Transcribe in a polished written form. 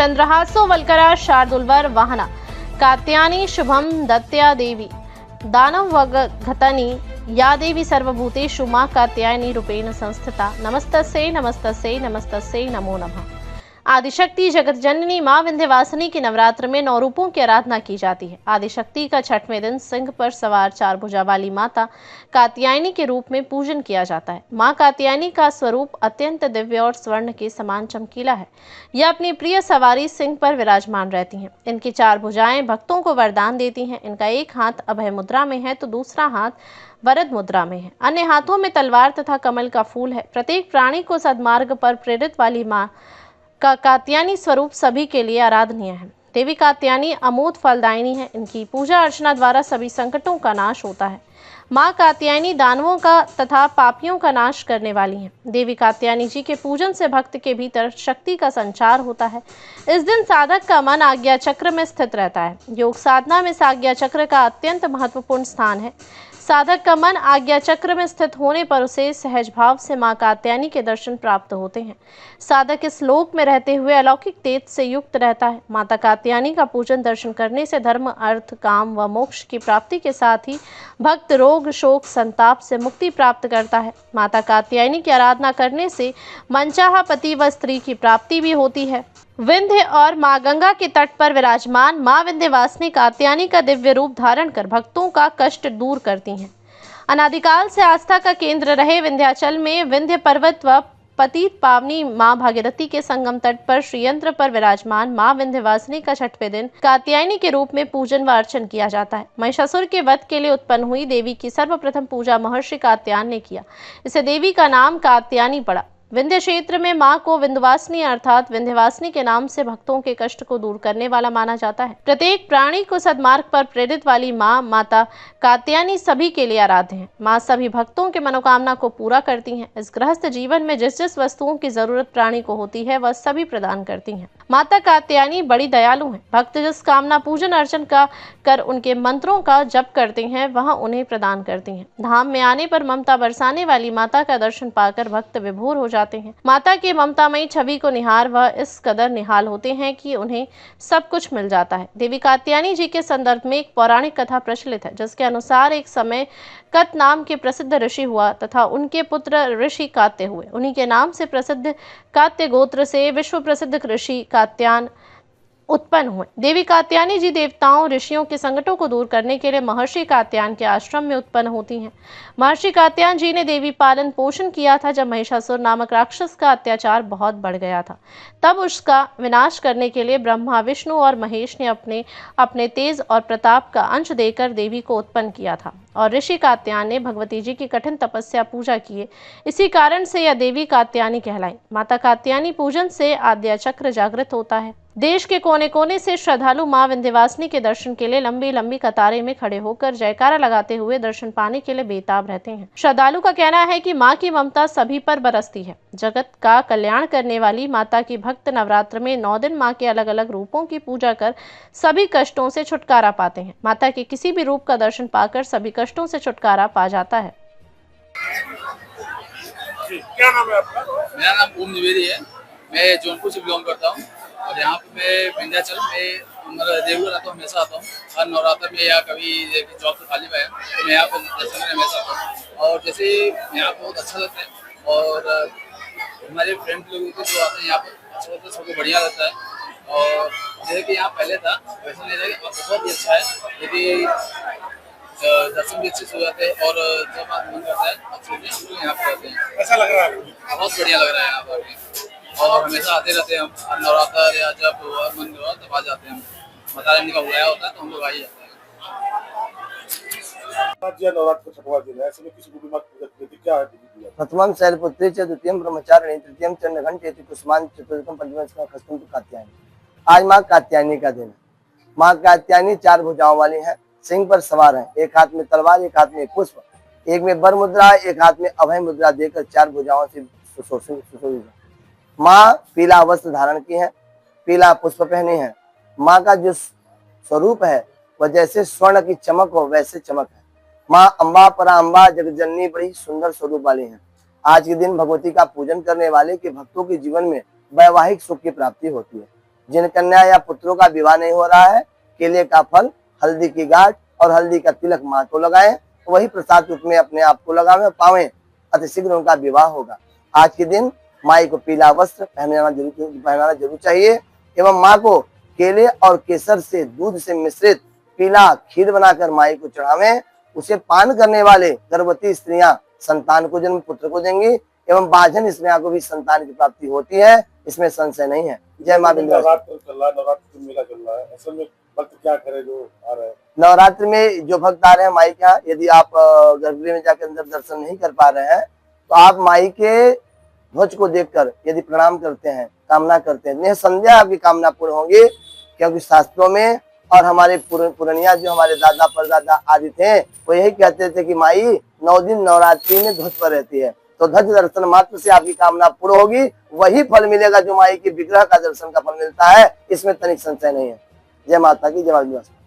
चंद्रहासो वल्करा शार्दुलवर वाहना कात्यायनी शुभम दत्त्या देवी दानवघतनी या देवी सर्वभूतेषु मां कात्यायनी रूपेण संस्थिता नमस्तस्यै नमस्तस्यै नमस्तस्यै नमो नमः। आदिशक्ति जगत जननी मां विंध्यवासिनी के नवरात्र में 9 रूपों की आराधना की जाती है। आदिशक्ति का 6वें दिन सिंह पर सवार 4 भुजा वाली माता कात्यायनी के रूप में पूजन किया जाता है। मां कात्यायनी का स्वरूप अत्यंत दिव्य और स्वर्ण के समान चमकीला है। यह अपनी प्रिय सवारी सिंह पर विराजमान रहती हैं। इनकी 4 भुजाएं भक्तों को वरदान देती हैं। इनका एक हाथ अभय मुद्रा में है तो दूसरा हाथ वरद मुद्रा में है। अन्य हाथों में तलवार तथा कमल का फूल है। प्रत्येक प्राणी को सद्मार्ग पर प्रेरित वाली मां का कात्यायनी स्वरूप सभी के लिए आराधनीय है। देवी कात्यायनी अमोघ फलदायिनी है। इनकी पूजा अर्चना द्वारा सभी संकटों का नाश होता है। मां कात्यायनी दानवों का तथा पापियों का नाश करने वाली हैं। देवी कात्यायनी जी के पूजन से भक्त के भीतर शक्ति का संचार होता है। इस दिन साधक का मन आज्ञा चक्र में स्थित रहता है। योग साधना में इस आज्ञा चक्र का अत्यंत महत्वपूर्ण स्थान है। साधक का मन आज्ञा चक्र में स्थित होने पर उसे सहज भाव से मां कात्यायनी के दर्शन प्राप्त होते हैं। साधक इस लोक में रहते हुए अलौकिक तेज से युक्त रहता है। माता कात्यायनी का पूजन दर्शन करने से धर्म, अर्थ, काम व मोक्ष की प्राप्ति के साथ ही भक्त रोग, शोक, संताप से मुक्ति प्राप्त करता है। माता कात्यायनी की आराधना करने से मनचाहा पति व स्त्री की प्राप्ति भी होती है। विंध्य और मां गंगा के तट पर विराजमान मां विंध्यवासिनी कात्यायनी का दिव्य रूप धारण कर भक्तों का कष्ट दूर करती हैं। अनादिकाल से आस्था का केंद्र रहे विंध्याचल में विंध्य पर्वत व पतित पावनी मां भागीरथी के संगम तट पर श्रीयंत्र पर विराजमान मां विंध्यवासिनी का 6वें दिन कात्यायनी के रूप में पूजन व अर्चन किया जाता है। महिषासुर के वध के लिए उत्पन्न हुई देवी की सर्वप्रथम पूजा महर्षि कात्यायन ने किया। इसे देवी का नाम कात्यायनी पड़ा। विंध्य क्षेत्र में मां को विंध्यवासिनी अर्थात विंध्यवासिनी के नाम से भक्तों के कष्ट को दूर करने वाला माना जाता है। प्रत्येक प्राणी को सद्मार्ग पर प्रेरित वाली मां माता कात्यायनी सभी के लिए आराध्य है। मां सभी भक्तों के मनोकामना को पूरा करती हैं। इस गृहस्थ जीवन में जिस जिस वस्तुओं की जरूरत प्राणी को होती है वह सभी प्रदान करती हैं। माता कात्यायनी बड़ी दयालु हैं। भक्त जिस कामना पूजन अर्चन का कर उनके मंत्रों का जप करते हैं वह उन्हें प्रदान करती हैं। धाम में आने पर ममता बरसाने वाली माता का दर्शन पाकर भक्त विभोर हो जाते हैं। माता की ममतामयी छवि को निहार वह इस कदर निहाल होते हैं कि उन्हें सब कुछ मिल जाता है। देवी कात्यायनी जी के संदर्भ में एक पौराणिक कथा प्रचलित है, जिसके अनुसार एक समय कत नाम के प्रसिद्ध ऋषि हुआ तथा उनके पुत्र ऋषि कात्य हुए। उन्हीं के नाम से प्रसिद्ध कात्य गोत्र से विश्व प्रसिद्ध ऋषि कात्यायन उत्पन्न हुए। देवी कात्यायनी जी देवताओं, ऋषियों के संकटों को दूर करने के लिए महर्षि कात्यायन के आश्रम में उत्पन्न होती हैं। महर्षि कात्यायन जी ने देवी पालन पोषण किया था। जब महिषासुर नामक राक्षस का अत्याचार बहुत बढ़ गया था, तब उसका विनाश करने के लिए ब्रह्मा, विष्णु और महेश ने अपने तेज और प्रताप का अंश देकर देवी को उत्पन्न किया था और ऋषि कात्यायन ने भगवती जी की कठिन तपस्या पूजा किए। इसी कारण से यह देवी कात्यायनी कहलाई। माता कात्यायनी पूजन से आद्या चक्र जागृत होता है। देश के कोने कोने से श्रद्धालु मां विंध्यवासिनी के दर्शन के लिए लंबी लंबी कतारें में खड़े होकर जयकारा लगाते हुए दर्शन पाने के लिए बेताब रहते हैं। श्रद्धालु का कहना है कि मां की ममता सभी पर बरसती है। जगत का कल्याण करने वाली माता की भक्त नवरात्र में 9 दिन मां के अलग अलग रूपों की पूजा कर सभी कष्टों से छुटकारा पाते हैं। माता के किसी भी रूप का दर्शन पाकर सभी कष्टों से छुटकारा पा जाता है। क्या नाम है आपका? मेरा नाम ओम द्विवेदी है। मैं जौनपुर से बिलोंग करता हूँ और यहाँ पे मैं विंध्याचल में रेगुलर आता हूँ, हमेशा आता हूँ। हर नवरात्र में या कभी जॉब से खाली है तो मैं यहाँ पर दर्शन करने हमेशा आता हूँ और जैसे यहाँ बहुत अच्छा लगता है और हमारे फ्रेंड लोग जो आते हैं यहाँ पर अच्छा लगता है, सबको बढ़िया लगता है। और जैसे कि यहाँ पहले था वैसा नहीं रहेगा, बहुत ही अच्छा है। यदि दर्शन भी अच्छे से हो जाते हैं और जब आप मन करता है अच्छे से हम लोग यहाँ पर रहते हैं। ऐसा लग रहा है? बहुत बढ़िया लग रहा है यहाँ पर और हमेशा आते रहते हैं हम। नवरात्र या जब मन हुआ तब आ जाते हैं हम। माता रानी का बुलाया होता है तो हम लोग आ ही जाते हैं। नवरात्र का 6वां दिन है, ऐसे में किसी को भी मत पूजा क्या है? प्रथमं शैलपुत्री च द्वितीयं ब्रह्मचारिणी तृतीयं चंद्रघंटेति कुसुमान् चतुर्थं पंचमं खस्तुं कात्यायनी। आज मां कात्यायनी का दिन है। मां कात्यायनी 4 भुजाओं वाली है, सिंह पर सवार है। एक हाथ में तलवार, एक हाथ में पुष्प, एक में वर मुद्रा, एक हाथ में अभय मुद्रा देकर 4 भुजाओं से सुशोभित। मां पीला वस्त्र धारण की है, पीला पुष्प पहने हैं। मां का जो स्वरूप है वह जैसे स्वर्ण की चमक हो वैसे चमक है। मां अम्बा परा अम्बा जगजननी बड़ी सुंदर स्वरूप वाली है। आज के दिन भगवती का पूजन करने वाले के भक्तों के जीवन में वैवाहिक सुख की प्राप्ति होती है। जिन कन्या या पुत्रों का विवाह नहीं हो रहा है, केले का फल, हल्दी की गांठ और हल्दी का तिलक मां को लगाएं, वही प्रसाद रूप में अपने आप को लगावें, पावें, अतिशीघ्र उनका विवाह होगा। आज के दिन माई को पीला वस्त्र पहनाना जरूर चाहिए एवं माँ को केले और केसर से दूध से मिश्रित पीला खीर बनाकर माई को चढ़ावें। उसे पान करने वाले गर्भवती स्त्रियां संतान को जन्म पुत्र को देंगी एवं बाझन स्त्रियों को भी संतान की प्राप्ति होती है, इसमें संशय नहीं है। जय मां विंध्यवासिनी। नवरात्र चल रहा है, नवरात्र का मेला चल रहा है, असल में भक्त क्या करे जो आ रहे हैं? नवरात्र में जो भक्त आ रहे हैं माई के यहाँ, यदि आप गर्भगृह में जाकर अंदर दर्शन नहीं कर पा रहे हैं तो आप माई के ध्वज को देखकर यदि प्रणाम करते हैं, कामना करते हैं, निसंदेह आपकी कामना पूर्ण होंगी। क्योंकि शास्त्रों में और हमारे पुरनिया जो हमारे दादा परदादा आदि थे वो यही कहते थे कि माई 9 दिन नवरात्रि में ध्वज पर रहती है, तो ध्वज दर्शन मात्र से आपकी कामना पूर्ण होगी, वही फल मिलेगा जो माई के विग्रह का दर्शन का फल मिलता है, इसमें तनिक संशय नहीं है। जय माता की, जय मां विंध्यवासिनी।